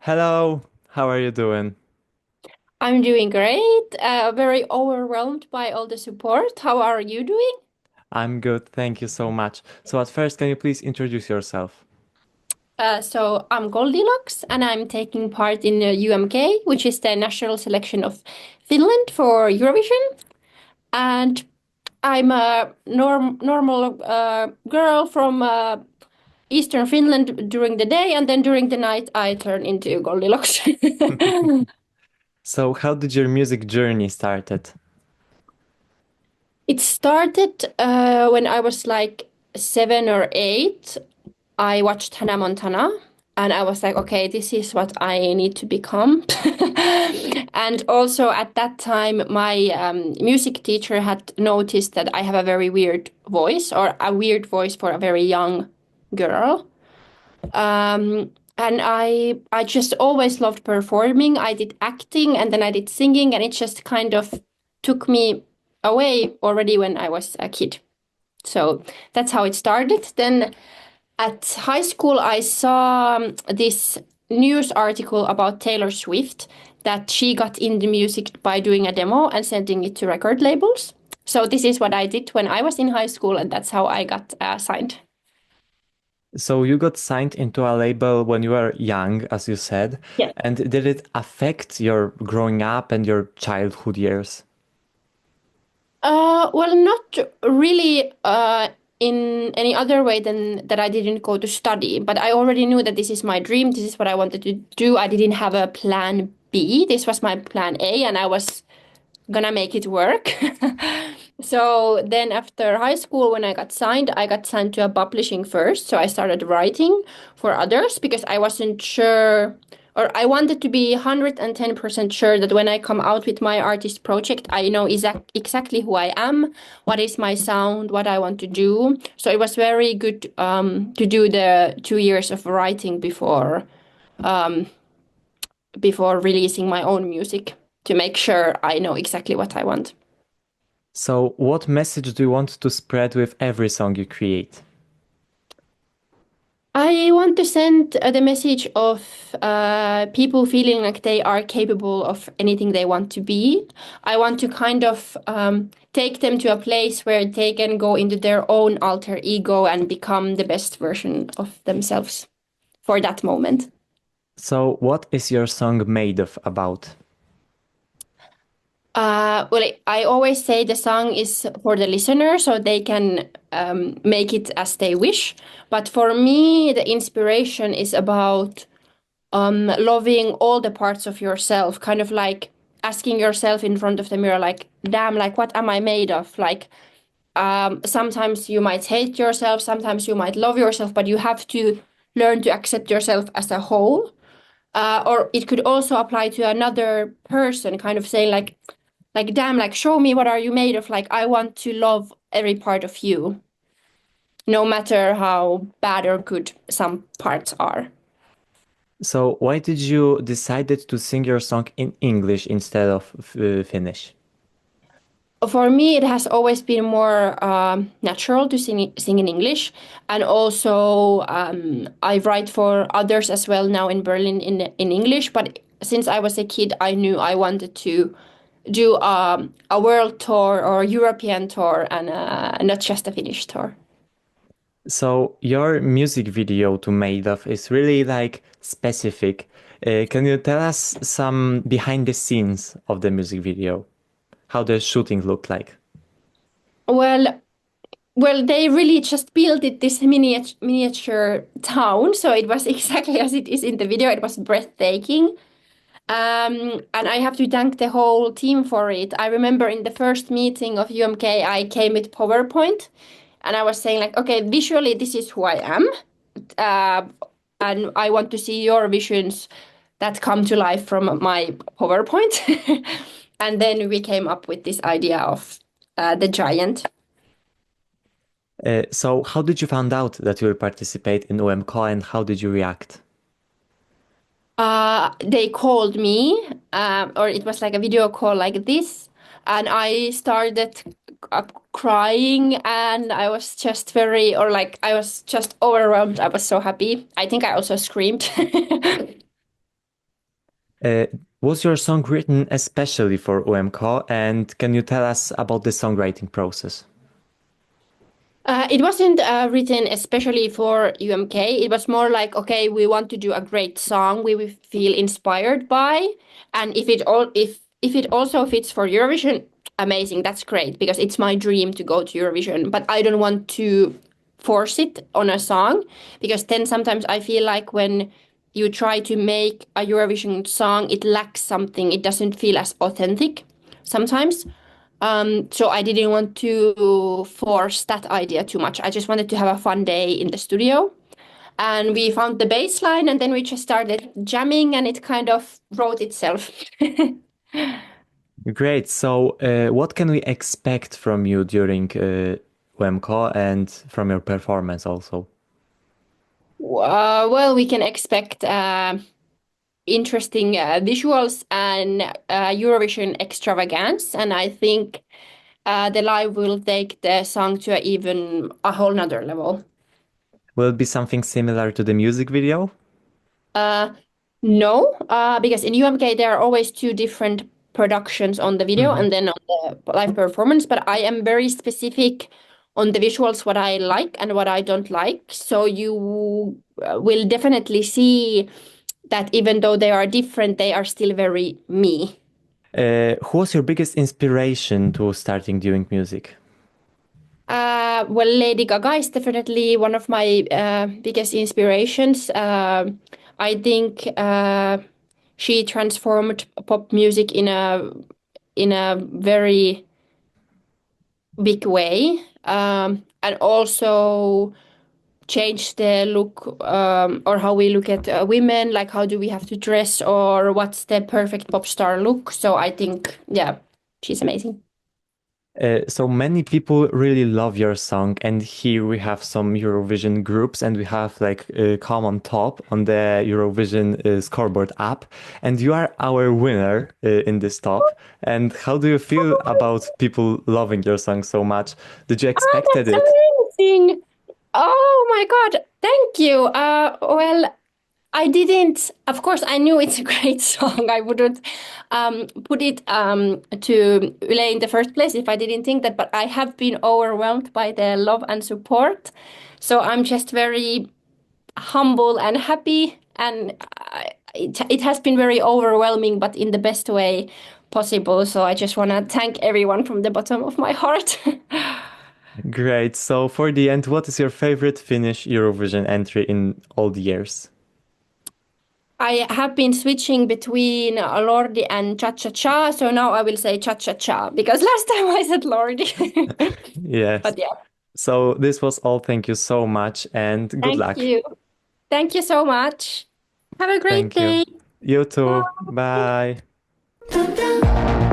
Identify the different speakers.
Speaker 1: Hello, how are you doing?
Speaker 2: I'm doing great. Very overwhelmed by all the support. How are you doing?
Speaker 1: I'm good, thank you so much. So at first, can you please introduce yourself?
Speaker 2: So I'm Goldielocks, and I'm taking part in UMK, which is the national selection of Finland for Eurovision. And I'm a normal girl from Eastern Finland during the day, and then during the night I turn into Goldilocks.
Speaker 1: So how did your music journey started?
Speaker 2: It started when I was like 7 or 8. I watched Hannah Montana and I was like, okay, this is what I need to become. And also at that time, my music teacher had noticed that I have a very weird voice, or a weird voice for a very young girl. And I just always loved performing. I did acting and then I did singing, and it just kind of took me away already when I was a kid. So that's how it started. Then at high school, I saw this news article about Taylor Swift that she got into music by doing a demo and sending it to record labels. So this is what I did when I was in high school, and that's how I got signed.
Speaker 1: So you got signed into a label when you were young, as you said,
Speaker 2: Yeah.
Speaker 1: and did it affect your growing up and your childhood years?
Speaker 2: Well, not really in any other way than that I didn't go to study, but I already knew that this is my dream. This is what I wanted to do. I didn't have a plan B. This was my plan A, and I was gonna make it work. So then after high school, when I got signed to a publishing first. So I started writing for others because I wasn't sure, or I wanted to be 110% sure that when I come out with my artist project, I know exactly who I am, what is my sound, what I want to do. So it was very good to do the 2 years of writing before releasing my own music to make sure I know exactly what I want.
Speaker 1: So what message do you want to spread with every song you create?
Speaker 2: I want to send the message of people feeling like they are capable of anything they want to be. I want to kind of take them to a place where they can go into their own alter ego and become the best version of themselves for that moment.
Speaker 1: So what is your song made of about?
Speaker 2: Well, I always say the song is for the listener so they can make it as they wish. But for me, the inspiration is about loving all the parts of yourself, kind of like asking yourself in front of the mirror, like, damn, like, what am I made of? Like, sometimes you might hate yourself, sometimes you might love yourself, but you have to learn to accept yourself as a whole. Or it could also apply to another person, kind of saying like, damn, like, show me what are you made of? Like, I want to love every part of you, no matter how bad or good some parts are.
Speaker 1: So why did you decided to sing your song in English instead of Finnish?
Speaker 2: For me, it has always been more natural to sing in English, and also I write for others as well now in Berlin in English. But since I was a kid, I knew I wanted to do a world tour or European tour, and not just a Finnish tour.
Speaker 1: So your music video to Made of is really like specific. Can you tell us some behind the scenes of the music video? How the shooting looked like?
Speaker 2: Well, they really just built it this miniature town, so it was exactly as it is in the video. It was breathtaking. And I have to thank the whole team for it. I remember in the first meeting of UMK, I came with PowerPoint and I was saying like, okay, visually, this is who I am. Uh, and I want to see your visions that come to life from my PowerPoint. And then we came up with this idea of the giant.
Speaker 1: So how did you find out that you will participate in UMK and how did you react?
Speaker 2: They called me, or it was like a video call like this, and I started crying, and I was just very, or like, I was just overwhelmed. I was so happy. I think I also screamed.
Speaker 1: Uh, was your song written especially for UMK, and can you tell us about the songwriting process?
Speaker 2: It wasn't written especially for UMK. It was more like, okay, we want to do a great song we will feel inspired by, and if it also fits for Eurovision, amazing. That's great because it's my dream to go to Eurovision. But I don't want to force it on a song because then sometimes I feel like when you try to make a Eurovision song, it lacks something. It doesn't feel as authentic sometimes. So I didn't want to force that idea too much. I just wanted to have a fun day in the studio. And we found the bass line and then we just started jamming and it kind of wrote itself.
Speaker 1: Great. So, what can we expect from you during UMK and from your performance also?
Speaker 2: Well, we can expect interesting visuals and Eurovision extravagance. And I think the live will take the song to even a whole nother level.
Speaker 1: Will it be something similar to the music video?
Speaker 2: Uh, no, because in UMK there are always two different productions on the video
Speaker 1: Mhm.
Speaker 2: and then on the live performance. But I am very specific on the visuals, what I like and what I don't like. So you will definitely see that even though they are different, they are still very me.
Speaker 1: Who was your biggest inspiration to starting doing music?
Speaker 2: Well, Lady Gaga is definitely one of my biggest inspirations. I think she transformed pop music in a very big way, and also changed the look or how we look at women, like how do we have to dress or what's the perfect pop star look. So I think, yeah, she's amazing.
Speaker 1: So many people really love your song, and here we have some Eurovision groups, and we have like come on top on the Eurovision scoreboard app, and you are our winner in this top. And how do you feel about people loving your song so much? Did you
Speaker 2: Oh,
Speaker 1: expected
Speaker 2: that's
Speaker 1: it?
Speaker 2: amazing. Oh my God. Thank you. Well, I didn't, of course, I knew it's a great song. I wouldn't put it to Yle in the first place if I didn't think that, but I have been overwhelmed by the love and support. So I'm just very humble and happy. And it has been very overwhelming, but in the best way possible. So I just want to thank everyone from the bottom of my heart.
Speaker 1: Great. So for the end, what is your favorite Finnish Eurovision entry in all the years?
Speaker 2: I have been switching between Lordi and Cha Cha Cha, so now I will say Cha Cha Cha because last time I said Lordi.
Speaker 1: Yes.
Speaker 2: But yeah,
Speaker 1: So this was all. Thank you so much, and good
Speaker 2: thank
Speaker 1: luck.
Speaker 2: you. Thank you so much. Have a great
Speaker 1: Thank you.
Speaker 2: day.
Speaker 1: You too.
Speaker 2: Bye.
Speaker 1: Bye.
Speaker 3: Dun, dun.